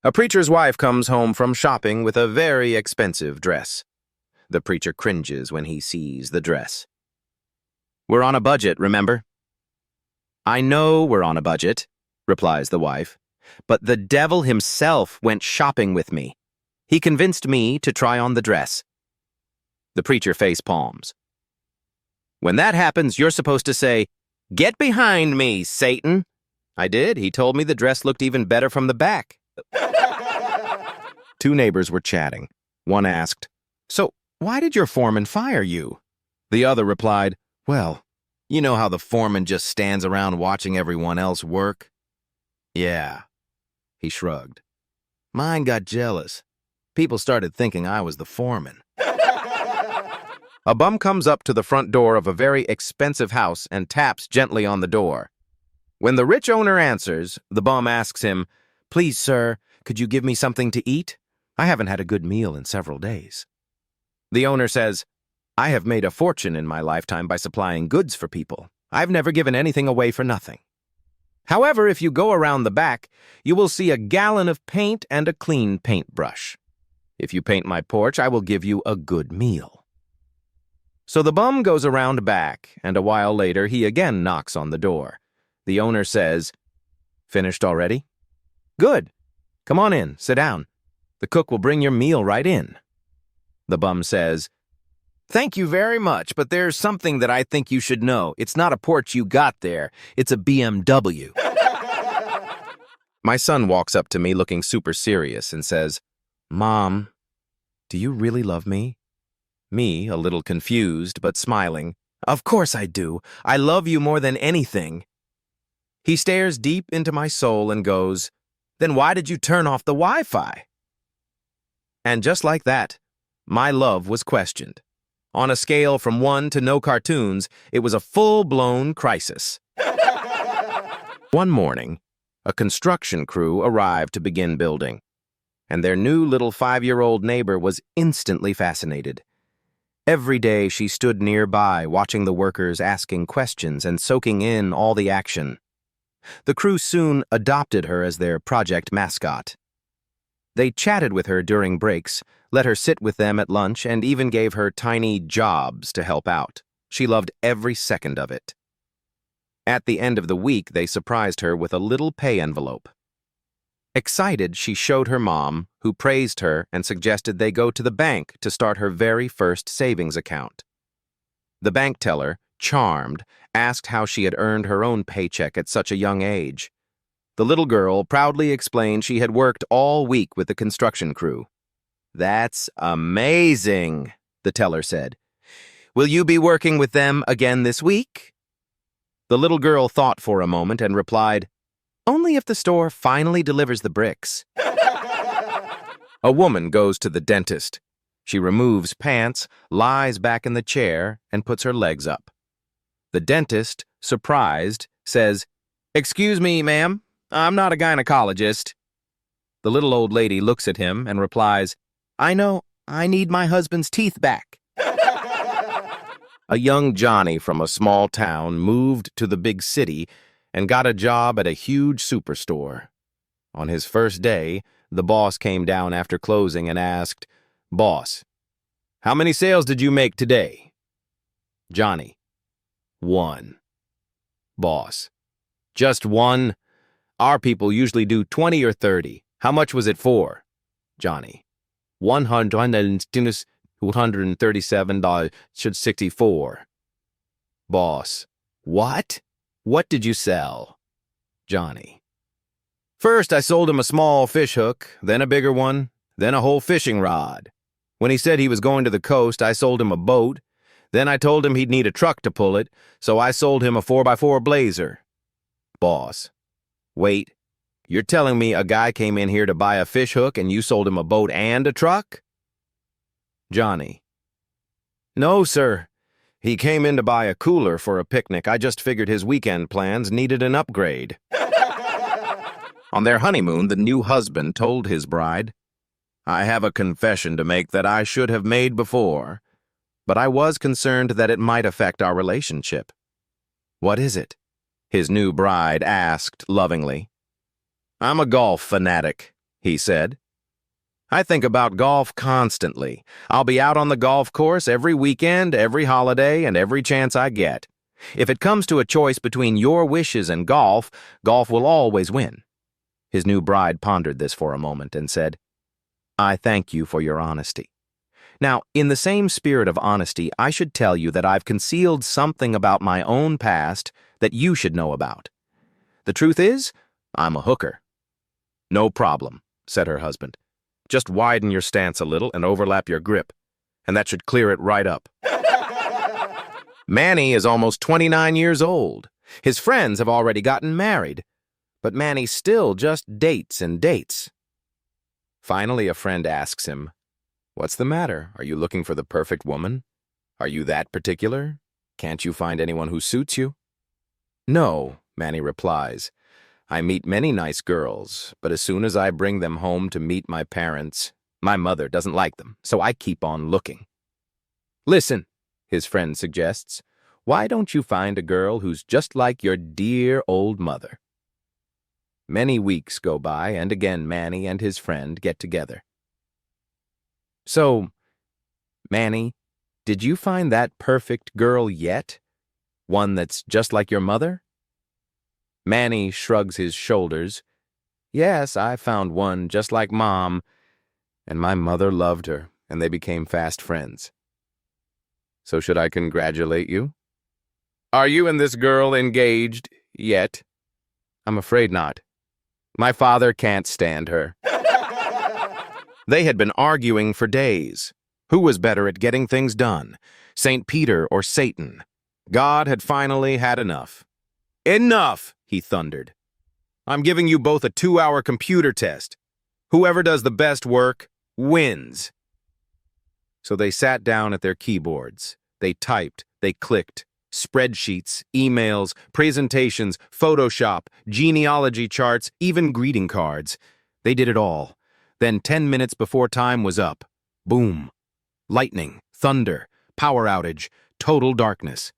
A preacher's wife comes home from shopping with a very expensive dress. The preacher cringes when he sees the dress. "We're on a budget, remember?" "I know we're on a budget," replies the wife, "but the devil himself went shopping with me. He convinced me to try on the dress." The preacher face palms. "When that happens, you're supposed to say, 'Get behind me, Satan.'" "I did. He told me the dress looked even better from the back." Two neighbors were chatting. One asked, "So, why did your foreman fire you?" The other replied, "Well, you know how the foreman just stands around watching everyone else work?" "Yeah." He shrugged. "Mine got jealous. People started thinking I was the foreman." A bum comes up to the front door of a very expensive house and taps gently on the door. When the rich owner answers, the bum asks him, "Please, sir, could you give me something to eat? I haven't had a good meal in several days." The owner says, "I have made a fortune in my lifetime by supplying goods for people. I've never given anything away for nothing. However, if you go around the back, you will see a gallon of paint and a clean paintbrush. If you paint my porch, I will give you a good meal." So the bum goes around back, and a while later he again knocks on the door. The owner says, "Finished already? Good. Come on in, sit down. The cook will bring your meal right in." The bum says, "Thank you very much, but there's something that I think you should know. It's not a porch you got there, it's a BMW." My son walks up to me looking super serious and says, "Mom, do you really love me?" Me, a little confused but smiling, "Of course I do. I love you more than anything." He stares deep into my soul and goes, "Then why did you turn off the Wi-Fi?" And just like that, my love was questioned. On a scale from 1 to no cartoons, it was a full-blown crisis. One morning, a construction crew arrived to begin building, and their new little 5-year-old neighbor was instantly fascinated. Every day she stood nearby, watching the workers, asking questions and soaking in all the action. The crew soon adopted her as their project mascot. They chatted with her during breaks, let her sit with them at lunch, and even gave her tiny jobs to help out. She loved every second of it. At the end of the week, they surprised her with a little pay envelope. Excited, she showed her mom, who praised her and suggested they go to the bank to start her very first savings account. The bank teller, charmed, asked how she had earned her own paycheck at such a young age. The little girl proudly explained she had worked all week with the construction crew. "That's amazing," the teller said. "Will you be working with them again this week?" The little girl thought for a moment and replied, "Only if the store finally delivers the bricks." A woman goes to the dentist. She removes pants, lies back in the chair, and puts her legs up. The dentist, surprised, says, "Excuse me, ma'am, I'm not a gynecologist." The little old lady looks at him and replies, "I know, I need my husband's teeth back." A young Johnny from a small town moved to the big city and got a job at a huge superstore. On his first day, the boss came down after closing and asked, "Boss, how many sales did you make today?" Johnny, "1." Boss, "Just 1? Our people usually do 20 or 30. How much was it for?" Johnny, $137.64. Boss, "What? What did you sell?" Johnny, "First I sold him a small fish hook, then a bigger one, then a whole fishing rod. When he said he was going to the coast, I sold him a boat. Then I told him he'd need a truck to pull it, so I sold him a 4x4 blazer." Boss, "Wait, you're telling me a guy came in here to buy a fish hook and you sold him a boat and a truck?" Johnny, "No, sir. He came in to buy a cooler for a picnic. I just figured his weekend plans needed an upgrade." On their honeymoon, the new husband told his bride, "I have a confession to make that I should have made before, but I was concerned that it might affect our relationship." "What is it?" his new bride asked lovingly. "I'm a golf fanatic. he said. I think about golf constantly. I'll be out on the golf course every weekend, every holiday, and every chance I get. If it comes to a choice between your wishes and golf, golf will always win. His new bride pondered this for a moment and said, I thank you for your honesty. Now, in the same spirit of honesty, I should tell you that I've concealed something about my own past that you should know about. The truth is, I'm a hooker. No problem, said her husband. Just widen your stance a little and overlap your grip, and that should clear it right up. Manny is almost 29 years old. His friends have already gotten married, but Manny still just dates and dates. Finally, a friend asks him, What's the matter? Are you looking for the perfect woman? Are you that particular? Can't you find anyone who suits you? No, Manny replies. I meet many nice girls, but as soon as I bring them home to meet my parents, my mother doesn't like them, so I keep on looking. Listen, his friend suggests, why don't you find a girl who's just like your dear old mother? Many weeks go by, and again Manny and his friend get together. So, Manny, did you find that perfect girl yet? One that's just like your mother? Manny shrugs his shoulders. Yes, I found one just like Mom, and my mother loved her, and they became fast friends. So should I congratulate you? Are you and this girl engaged yet? I'm afraid not. My father can't stand her. They had been arguing for days. Who was better at getting things done, St. Peter or Satan? God had finally had enough. Enough, he thundered. I'm giving you both a 2-hour computer test. Whoever does the best work wins. So they sat down at their keyboards. They typed, they clicked. Spreadsheets, emails, presentations, Photoshop, genealogy charts, even greeting cards. They did it all. Then 10 minutes before time was up. Boom. Lightning, thunder, power outage, total darkness.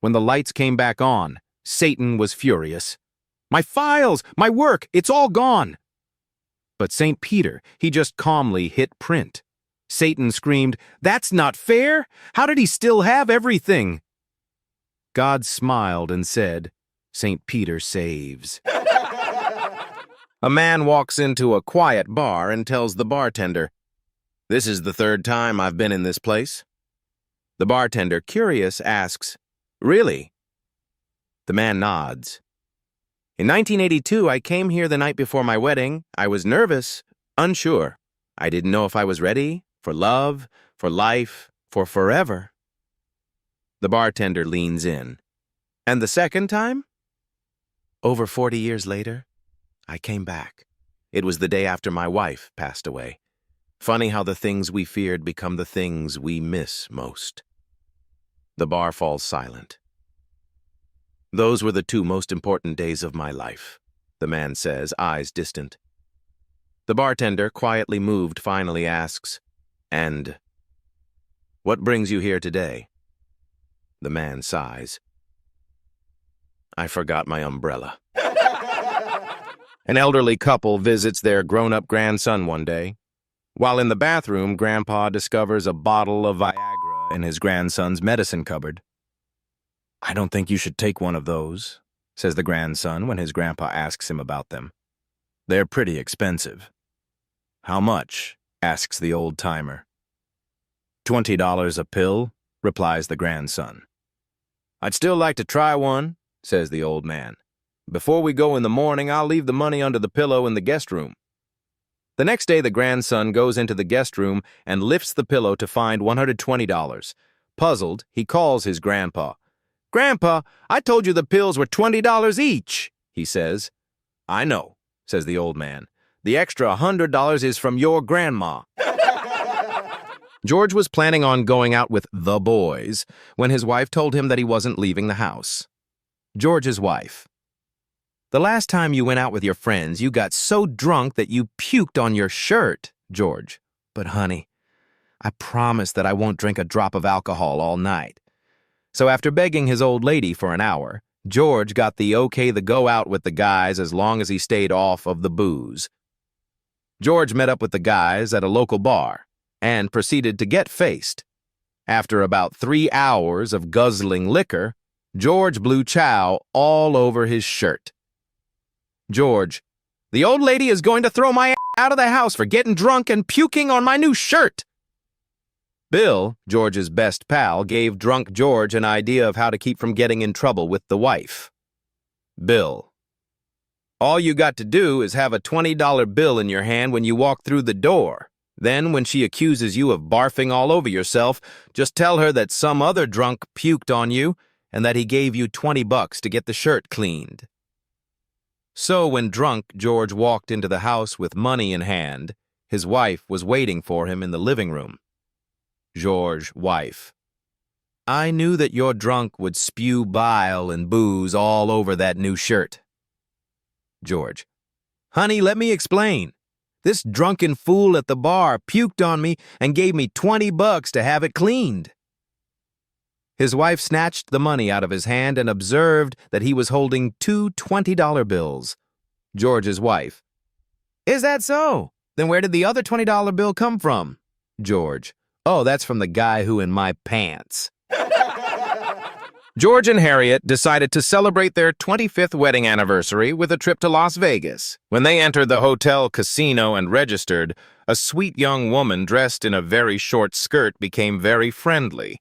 When the lights came back on, Satan was furious. My files, my work, it's all gone. But St. Peter, he just calmly hit print. Satan screamed, That's not fair! How did he still have everything? God smiled and said, St. Peter saves. A man walks into a quiet bar and tells the bartender, This is the 3rd time I've been in this place. The bartender, curious, asks, Really? The man nods. In 1982, I came here the night before my wedding. I was nervous, unsure. I didn't know if I was ready for love, for life, for forever. The bartender leans in. And the 2nd time? Over 40 years later, I came back. It was the day after my wife passed away. Funny how the things we feared become the things we miss most. The bar falls silent. Those were the 2 most important days of my life, the man says, eyes distant. The bartender, quietly moved, finally asks, And what brings you here today? The man sighs. I forgot my umbrella. An elderly couple visits their grown-up grandson one day. While in the bathroom, Grandpa discovers a bottle of Viagra in his grandson's medicine cupboard. I don't think you should take one of those, says the grandson when his grandpa asks him about them. They're pretty expensive. How much? Asks the old-timer. $20 a pill, replies the grandson. I'd still like to try one, says the old man. Before we go in the morning, I'll leave the money under the pillow in the guest room. The next day, the grandson goes into the guest room and lifts the pillow to find $120. Puzzled, he calls his grandpa. Grandpa, I told you the pills were $20 each, he says. I know, says the old man. The extra $100 is from your grandma. George was planning on going out with the boys when his wife told him that he wasn't leaving the house. George's wife. The last time you went out with your friends, you got so drunk that you puked on your shirt, George. But honey, I promise that I won't drink a drop of alcohol all night. So after begging his old lady for an hour, George got the okay to go out with the guys as long as he stayed off of the booze. George met up with the guys at a local bar and proceeded to get faced. After about 3 hours of guzzling liquor, George blew chow all over his shirt. George, the old lady is going to throw my ass out of the house for getting drunk and puking on my new shirt. Bill, George's best pal, gave drunk George an idea of how to keep from getting in trouble with the wife. Bill, all you got to do is have a $20 bill in your hand when you walk through the door. Then, when she accuses you of barfing all over yourself, just tell her that some other drunk puked on you and that he gave you $20 to get the shirt cleaned. So when drunk George walked into the house with money in hand, his wife was waiting for him in the living room. George, wife, I knew that your drunk would spew bile and booze all over that new shirt. George, honey, let me explain. This drunken fool at the bar puked on me and gave me $20 to have it cleaned. His wife snatched the money out of his hand and observed that he was holding 2 $20 bills. George's wife, is that so? Then where did the other $20 bill come from? George, oh, that's from the guy who in my pants. George and Harriet decided to celebrate their 25th wedding anniversary with a trip to Las Vegas. When they entered the hotel casino and registered, a sweet young woman dressed in a very short skirt became very friendly.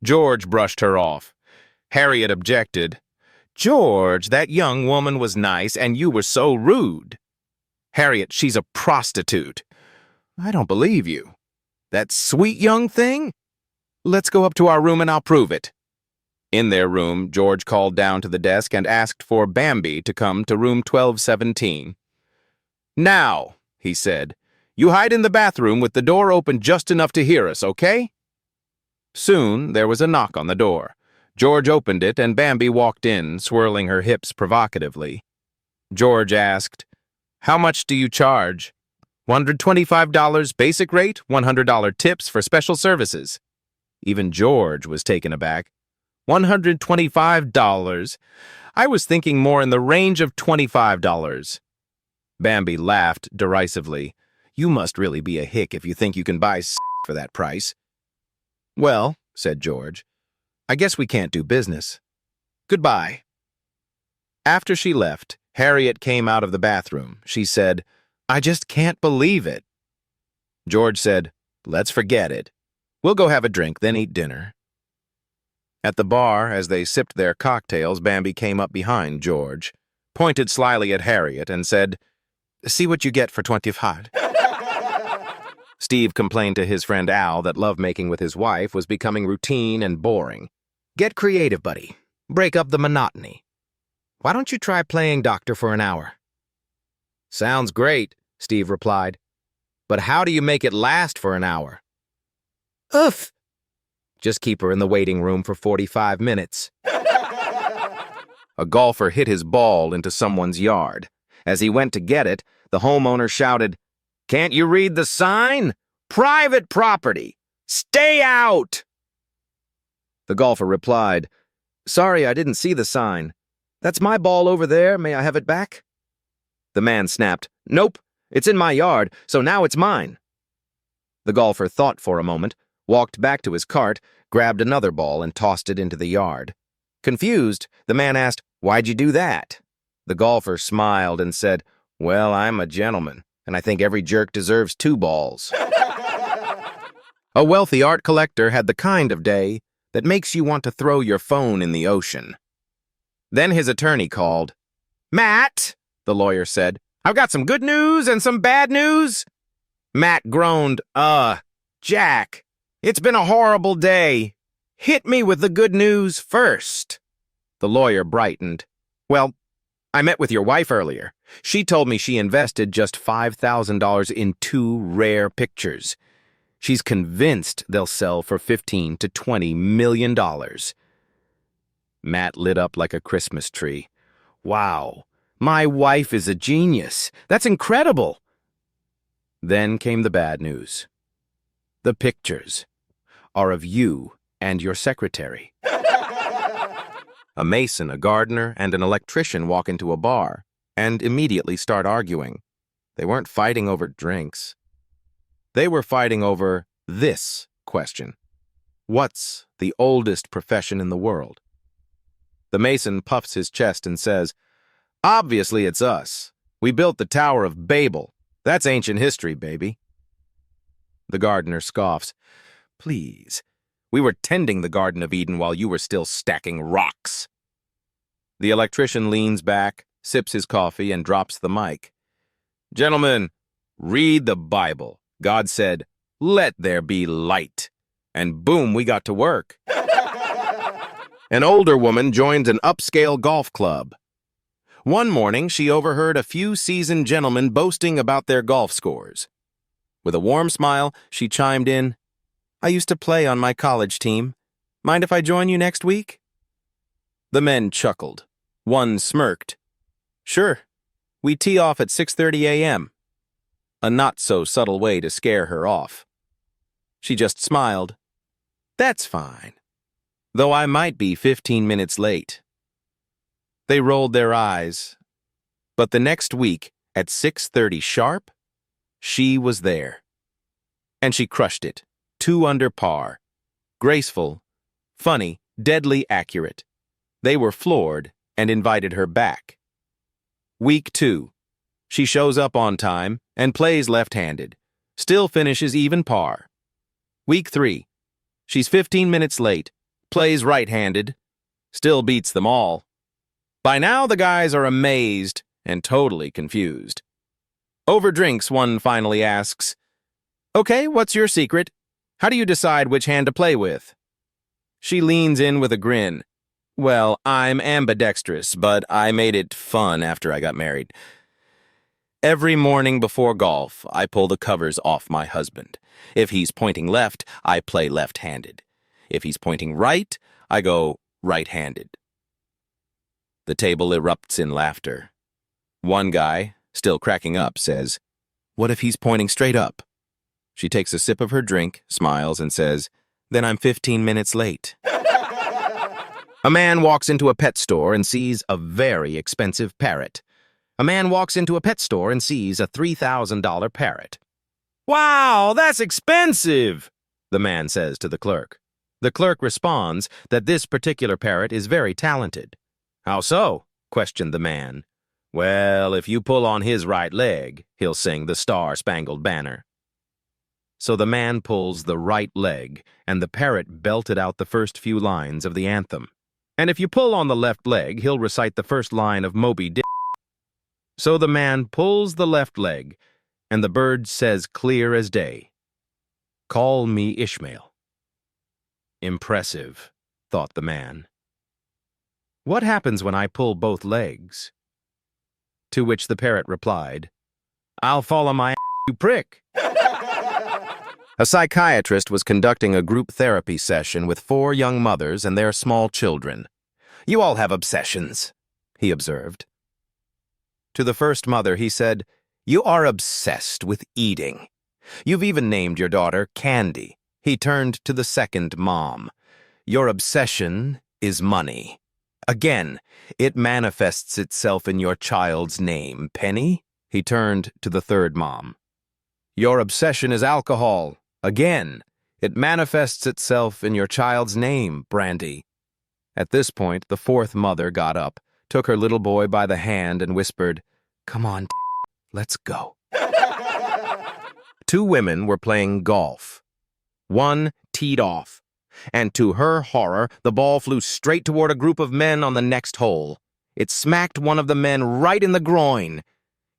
George brushed her off. Harriet objected. George, that young woman was nice and you were so rude. Harriet, she's a prostitute. I don't believe you. That sweet young thing? Let's go up to our room and I'll prove it. In their room, George called down to the desk and asked for Bambi to come to room 1217. Now, he said, you hide in the bathroom with the door open just enough to hear us, okay? Soon, there was a knock on the door. George opened it and Bambi walked in, swirling her hips provocatively. George asked, how much do you charge? $125 basic rate, $100 tips for special services. Even George was taken aback. $125. I was thinking more in the range of $25. Bambi laughed derisively. You must really be a hick if you think you can buy sex for that price. Well, said George, I guess we can't do business. Goodbye. After she left, Harriet came out of the bathroom. She said, I just can't believe it. George said, let's forget it. We'll go have a drink, then eat dinner. At the bar, as they sipped their cocktails, Bambi came up behind George, pointed slyly at Harriet, and said, see what you get for 25. Steve complained to his friend Al that lovemaking with his wife was becoming routine and boring. Get creative, buddy. Break up the monotony. Why don't you try playing doctor for an hour? Sounds great, Steve replied. But how do you make it last for an hour? Oof! Just keep her in the waiting room for 45 minutes. A golfer hit his ball into someone's yard. As he went to get it, the homeowner shouted, can't you read the sign? Private property! Stay out! The golfer replied, sorry, I didn't see the sign. That's my ball over there. May I have it back? The man snapped, nope, it's in my yard, so now it's mine. The golfer thought for a moment, walked back to his cart, grabbed another ball and tossed it into the yard. Confused, the man asked, why'd you do that? The golfer smiled and said, well, I'm a gentleman, and I think every jerk deserves 2 balls. A wealthy art collector had the kind of day that makes you want to throw your phone in the ocean. Then his attorney called. Matt, the lawyer said, I've got some good news and some bad news. Matt groaned, Jack, it's been a horrible day. Hit me with the good news first. The lawyer brightened. Well, I met with your wife earlier. She told me she invested just $5,000 in 2 rare pictures. She's convinced they'll sell for $15 to $20 million. Matt lit up like a Christmas tree. Wow, my wife is a genius. That's incredible. Then came the bad news. The pictures are of you and your secretary. A mason, a gardener, and an electrician walk into a bar and immediately start arguing. They weren't fighting over drinks. They were fighting over this question. What's the oldest profession in the world? The mason puffs his chest and says, "Obviously it's us. We built the Tower of Babel. That's ancient history, baby." The gardener scoffs. "Please, we were tending the Garden of Eden while you were still stacking rocks." The electrician leans back, sips his coffee, and drops the mic. "Gentlemen, read the Bible. God said, 'Let there be light.' And boom, we got to work." An older woman joins an upscale golf club. One morning, she overheard a few seasoned gentlemen boasting about their golf scores. With a warm smile, she chimed in, "I used to play on my college team. Mind if I join you next week?" The men chuckled. One smirked. "Sure, we tee off at 6:30 a.m. A not-so-subtle way to scare her off. She just smiled. "That's fine, though I might be 15 minutes late." They rolled their eyes, but the next week, at 6:30 sharp, she was there. And she crushed it, 2 under par. Graceful, funny, deadly accurate. They were floored and invited her back. Week 2, she shows up on time and plays left-handed, still finishes even par. Week 3, she's 15 minutes late, plays right-handed, still beats them all. By now, the guys are amazed and totally confused. Over drinks, one finally asks, "Okay, what's your secret? How do you decide which hand to play with?" She leans in with a grin. "Well, I'm ambidextrous, but I made it fun after I got married. Every morning before golf, I pull the covers off my husband. If he's pointing left, I play left-handed. If he's pointing right, I go right-handed." The table erupts in laughter. One guy, still cracking up, says, "What if he's pointing straight up?" She takes a sip of her drink, smiles, and says, "Then I'm 15 minutes late." A man walks into a pet store and sees a very expensive parrot. A man walks into a pet store and sees a $3,000 parrot. "Wow, that's expensive," the man says to the clerk. The clerk responds that this particular parrot is very talented. "How so?" questioned the man. "Well, if you pull on his right leg, he'll sing the Star-Spangled Banner." So the man pulls the right leg, and the parrot belted out the first few lines of the anthem. And if you pull on the left leg, he'll recite the first line of Moby Dick. So the man pulls the left leg, and the bird says clear as day, "Call me Ishmael." Impressive, thought the man. What happens when I pull both legs? To which the parrot replied, "I'll fall on my ass, you prick." A psychiatrist was conducting a group therapy session with 4 young mothers and their small children. "You all have obsessions," he observed. To the first mother, he said, "You are obsessed with eating. You've even named your daughter Candy." He turned to the second mom. "Your obsession is money. Again, it manifests itself in your child's name, Penny." He turned to the third mom. "Your obsession is alcohol. Again, it manifests itself in your child's name, Brandy." At this point, the fourth mother got up, took her little boy by the hand, and whispered, "Come on, let's go." 2 women were playing golf. One teed off, and to her horror, the ball flew straight toward a group of men on the next hole. It smacked one of the men right in the groin.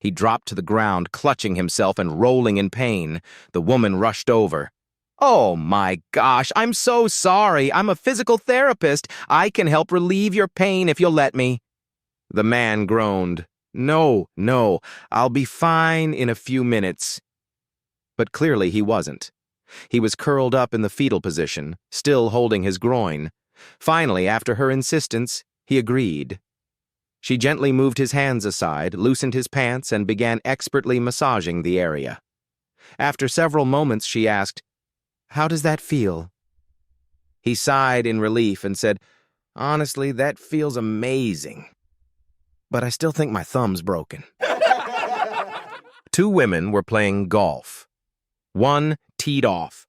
He dropped to the ground, clutching himself and rolling in pain. The woman rushed over. "Oh my gosh, I'm so sorry. I'm a physical therapist. I can help relieve your pain if you'll let me." The man groaned. No, I'll be fine in a few minutes." But clearly he wasn't. He was curled up in the fetal position, still holding his groin. Finally, after her insistence, he agreed. She gently moved his hands aside, loosened his pants, and began expertly massaging the area. After several moments, she asked, "How does that feel?" He sighed in relief and said, "Honestly, that feels amazing. But I still think my thumb's broken." Two women were playing golf. One teed off,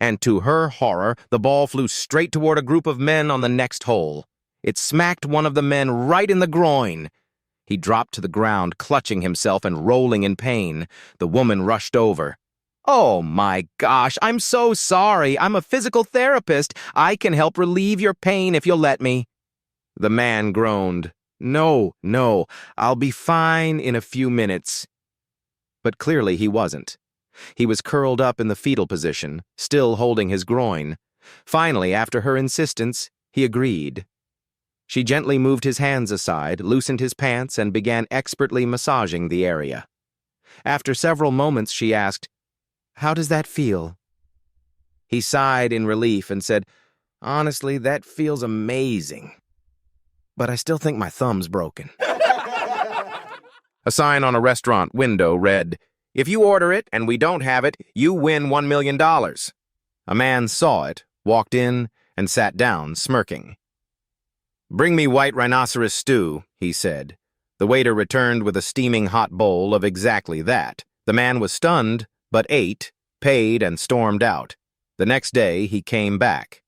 and to her horror, the ball flew straight toward a group of men on the next hole. It smacked one of the men right in the groin. He dropped to the ground, clutching himself and rolling in pain. The woman rushed over. "Oh my gosh, I'm so sorry. I'm a physical therapist. I can help relieve your pain if you'll let me." The man groaned. No, I'll be fine in a few minutes." But clearly he wasn't. He was curled up in the fetal position, still holding his groin. Finally, after her insistence, he agreed. She gently moved his hands aside, loosened his pants, and began expertly massaging the area. After several moments, she asked, "How does that feel?" He sighed in relief and said, "Honestly, that feels amazing. But I still think my thumb's broken." A sign on a restaurant window read, "If you order it and we don't have it, you win $1 million. A man saw it, walked in, and sat down, smirking. "Bring me white rhinoceros stew," he said. The waiter returned with a steaming hot bowl of exactly that. The man was stunned, but ate, paid, and stormed out. The next day, he came back.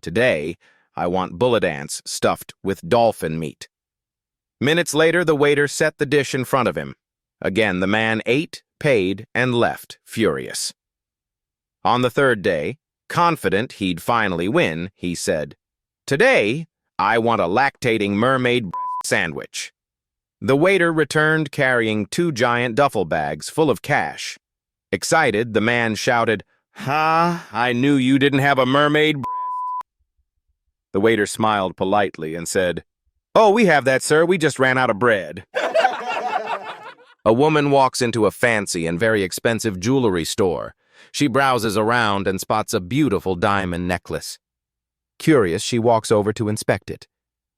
"Today, I want bullet ants stuffed with dolphin meat." Minutes later, the waiter set the dish in front of him. Again, the man ate, paid, and left, furious. On the third day, confident he'd finally win, he said, "Today, I want a lactating mermaid sandwich." The waiter returned carrying 2 giant duffel bags full of cash. Excited, the man shouted, "Ha, I knew you didn't have a mermaid." The waiter smiled politely and said, "Oh, we have that, sir. We just ran out of bread." A woman walks into a fancy and very expensive jewelry store. She browses around and spots a beautiful diamond necklace. Curious, she walks over to inspect it.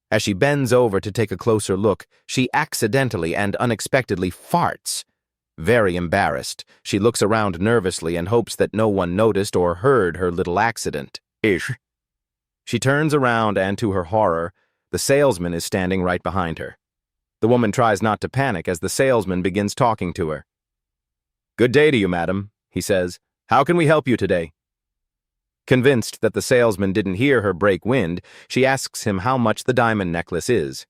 As she bends over to take a closer look, she accidentally and unexpectedly farts. Very embarrassed, she looks around nervously and hopes that no one noticed or heard her little accident. She turns around and, to her horror, the salesman is standing right behind her. The woman tries not to panic as the salesman begins talking to her. "Good day to you, madam," he says. "How can we help you today?" Convinced that the salesman didn't hear her break wind, she asks him how much the diamond necklace is.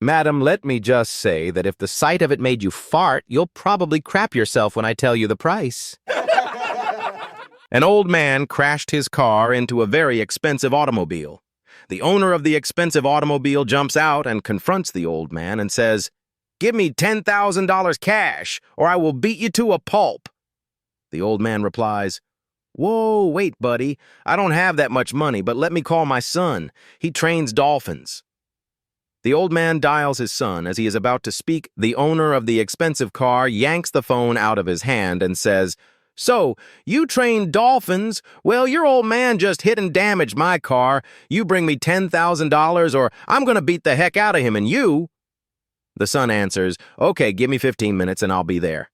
"Madam, let me just say that if the sight of it made you fart, you'll probably crap yourself when I tell you the price." An old man crashed his car into a very expensive automobile. The owner of the expensive automobile jumps out and confronts the old man and says, "Give me $10,000 cash, or I will beat you to a pulp." The old man replies, "Whoa, wait, buddy. I don't have that much money, but let me call my son. He trains dolphins." The old man dials his son. As he is about to speak, the owner of the expensive car yanks the phone out of his hand and says, "So, you train dolphins? Well, your old man just hit and damaged my car. You bring me $10,000 or I'm going to beat the heck out of him and you." The son answers, "Okay, give me 15 minutes and I'll be there."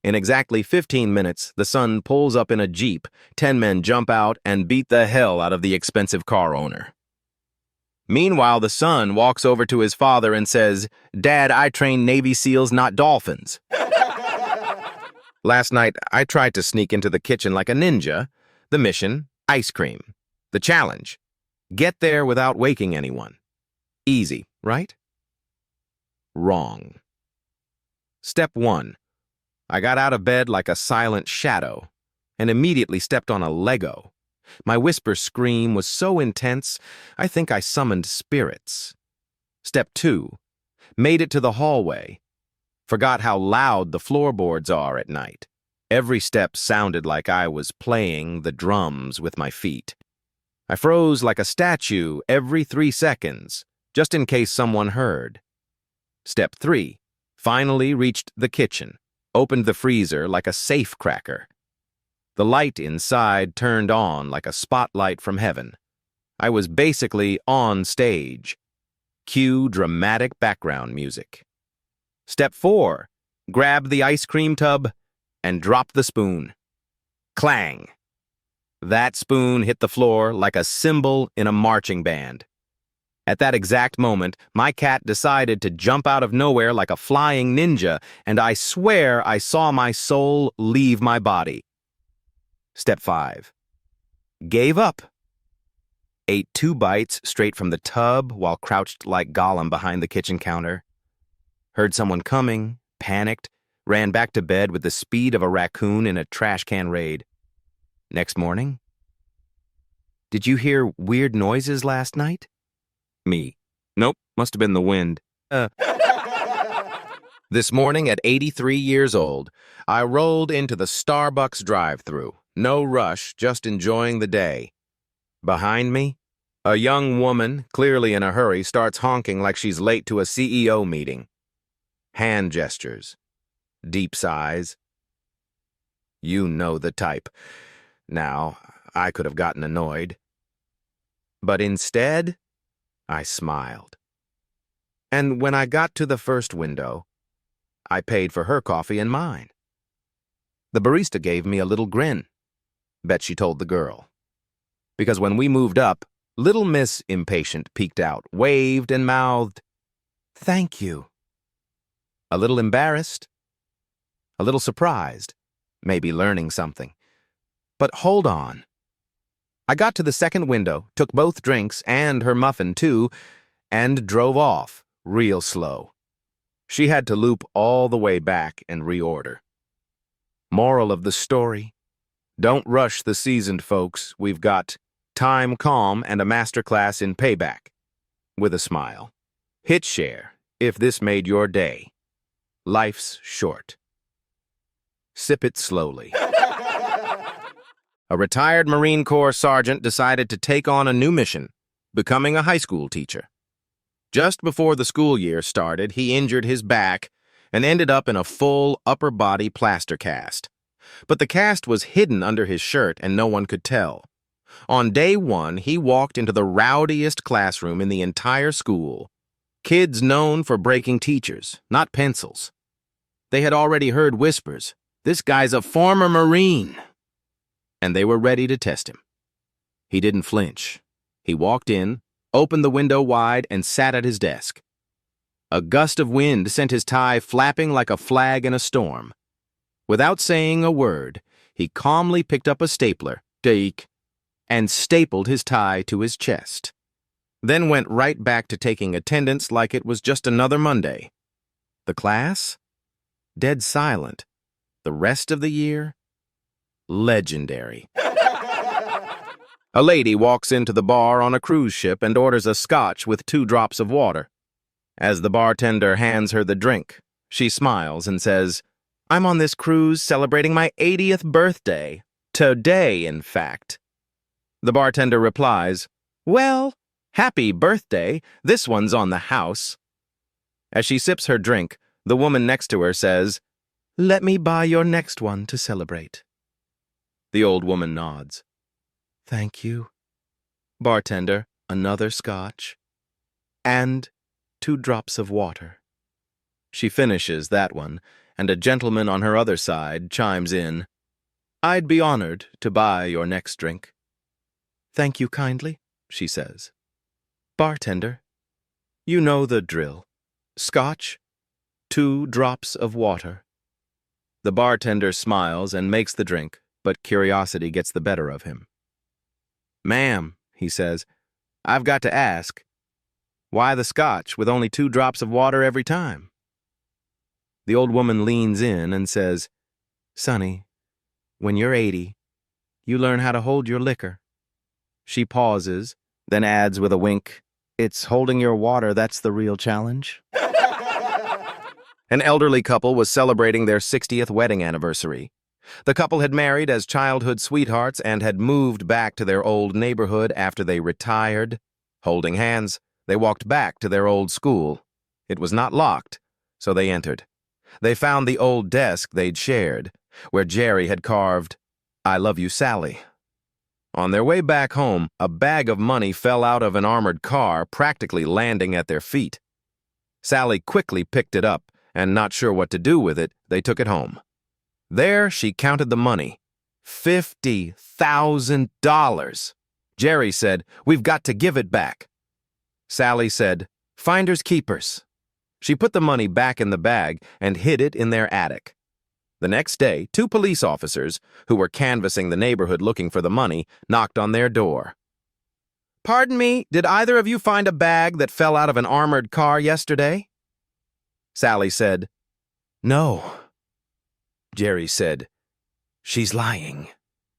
In exactly 15 minutes, the son pulls up in a Jeep. 10 men jump out and beat the hell out of the expensive car owner. Meanwhile, the son walks over to his father and says, "Dad, I train Navy SEALs, not dolphins." Last night, I tried to sneak into the kitchen like a ninja. The mission, ice cream. The challenge, get there without waking anyone. Easy, right? Wrong. Step 1. I got out of bed like a silent shadow and immediately stepped on a Lego. My whisper scream was so intense, I think I summoned spirits. Step 2. Made it to the hallway. Forgot how loud the floorboards are at night. Every step sounded like I was playing the drums with my feet. I froze like a statue every 3 seconds, just in case someone heard. Step 3. Finally reached the kitchen. Opened the freezer like a safe cracker. The light inside turned on like a spotlight from heaven. I was basically on stage. Cue dramatic background music. Step 4. Grab the ice cream tub and drop the spoon. Clang. That spoon hit the floor like a cymbal in a marching band. At that exact moment, my cat decided to jump out of nowhere like a flying ninja, and I swear I saw my soul leave my body. Step 5. Gave up. Ate 2 bites straight from the tub while crouched like Gollum behind the kitchen counter. Heard someone coming, panicked, ran back to bed with the speed of a raccoon in a trash can raid. Next morning, did you hear weird noises last night? Me. Nope, must have been the wind. This morning at 83 years old, I rolled into the Starbucks drive-thru. No rush, just enjoying the day. Behind me, a young woman, clearly in a hurry, starts honking like she's late to a CEO meeting. Hand gestures. Deep sighs. You know the type. Now, I could have gotten annoyed. But instead, I smiled. And when I got to the first window, I paid for her coffee and mine. The barista gave me a little grin. Bet she told the girl. Because when we moved up, little Miss Impatient peeked out, waved and mouthed, "Thank you." A little embarrassed, a little surprised, maybe learning something. But hold on. I got to the second window, took both drinks and her muffin too, and drove off, real slow. She had to loop all the way back and reorder. Moral of the story: don't rush the seasoned folks. We've got time calm and a masterclass in payback. With a smile. Hit share if this made your day. Life's short. Sip it slowly. A retired Marine Corps sergeant decided to take on a new mission, becoming a high school teacher. Just before the school year started, he injured his back and ended up in a full upper body plaster cast. But the cast was hidden under his shirt and no one could tell. On day 1, he walked into the rowdiest classroom in the entire school. Kids known for breaking teachers, not pencils. They had already heard whispers, "This guy's a former Marine." And they were ready to test him. He didn't flinch. He walked in, opened the window wide, and sat at his desk. A gust of wind sent his tie flapping like a flag in a storm. Without saying a word, he calmly picked up a stapler, and stapled his tie to his chest. Then went right back to taking attendance like it was just another Monday. The class? Dead silent. The rest of the year? Legendary. A lady walks into the bar on a cruise ship and orders a scotch with 2 drops of water. As the bartender hands her the drink, she smiles and says, "I'm on this cruise celebrating my 80th birthday. Today, in fact." The bartender replies, "Well, happy birthday. This one's on the house." As she sips her drink, the woman next to her says, "Let me buy your next one to celebrate." The old woman nods. "Thank you." Bartender, another scotch. And 2 drops of water. She finishes that one, and a gentleman on her other side chimes in, "I'd be honored to buy your next drink." "Thank you kindly," she says. "Bartender, you know the drill. Scotch, 2 drops of water." The bartender smiles and makes the drink, but curiosity gets the better of him. "Ma'am," he says, "I've got to ask, why the scotch with only 2 drops of water every time?" The old woman leans in and says, "Sonny, when you're 80, you learn how to hold your liquor." She pauses, then adds with a wink, "It's holding your water that's the real challenge." An elderly couple was celebrating their 60th wedding anniversary. The couple had married as childhood sweethearts and had moved back to their old neighborhood after they retired. Holding hands, they walked back to their old school. It was not locked, so they entered. They found the old desk they'd shared, where Jerry had carved, "I love you, Sally." On their way back home, a bag of money fell out of an armored car, practically landing at their feet. Sally quickly picked it up, and not sure what to do with it, they took it home. There, she counted the money. $50,000. Jerry said, "We've got to give it back." Sally said, "Finders keepers." She put the money back in the bag and hid it in their attic. The next day, 2 police officers, who were canvassing the neighborhood looking for the money, knocked on their door. "Pardon me, did either of you find a bag that fell out of an armored car yesterday?" Sally said, "No." Jerry said, "She's lying.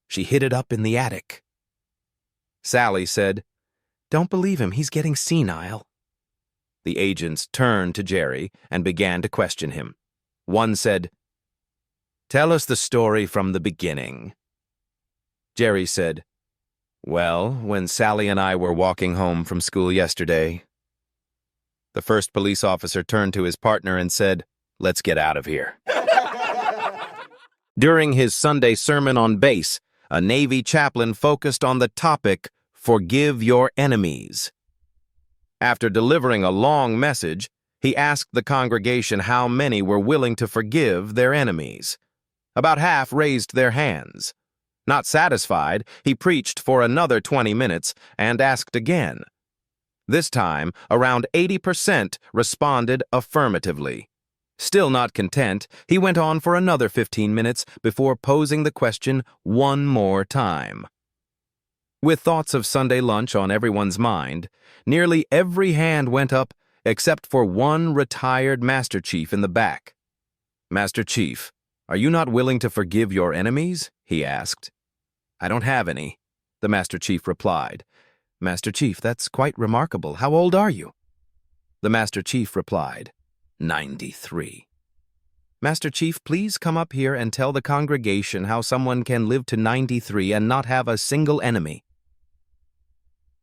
She hid it up in the attic." Sally said, "Don't believe him, he's getting senile." The agents turned to Jerry and began to question him. One said, "Tell us the story from the beginning." Jerry said, "Well, when Sally and I were walking home from school yesterday." The first police officer turned to his partner and said, "Let's get out of here." During his Sunday sermon on base, a Navy chaplain focused on the topic, "Forgive your enemies." After delivering a long message, he asked the congregation how many were willing to forgive their enemies. About half raised their hands. Not satisfied, he preached for another 20 minutes and asked again. This time, around 80% responded affirmatively. Still not content, he went on for another 15 minutes before posing the question one more time. With thoughts of Sunday lunch on everyone's mind, nearly every hand went up except for one retired Master Chief in the back. "Master Chief, are you not willing to forgive your enemies?" he asked. "I don't have any," the Master Chief replied. "Master Chief, that's quite remarkable. How old are you?" The Master Chief replied, 93. "Master Chief, please come up here and tell the congregation how someone can live to 93 and not have a single enemy."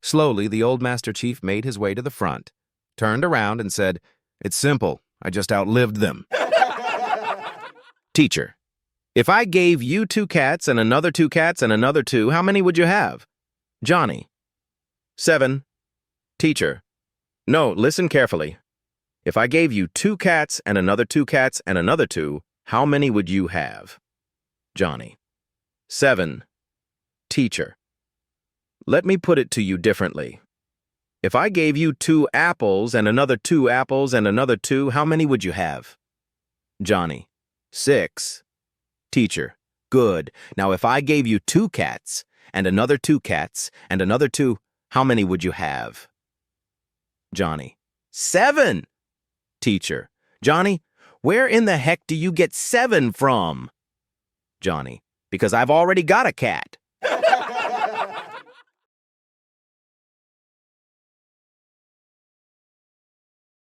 Slowly, the old Master Chief made his way to the front, turned around and said, "It's simple. I just outlived them." Teacher, if I gave you 2 cats and another 2 cats and another 2, how many would you have? Johnny. 7. Teacher, no, listen carefully. If I gave you 2 cats and another 2 cats and another 2, how many would you have? Johnny. 7. Teacher, let me put it to you differently. If I gave you 2 apples and another 2 apples and another 2, how many would you have? Johnny. 6. Teacher, good. Now if I gave you 2 cats and another 2 cats and another 2, how many would you have? Johnny. 7. Teacher, Johnny, where in the heck do you get 7 from? Johnny, because I've already got a cat.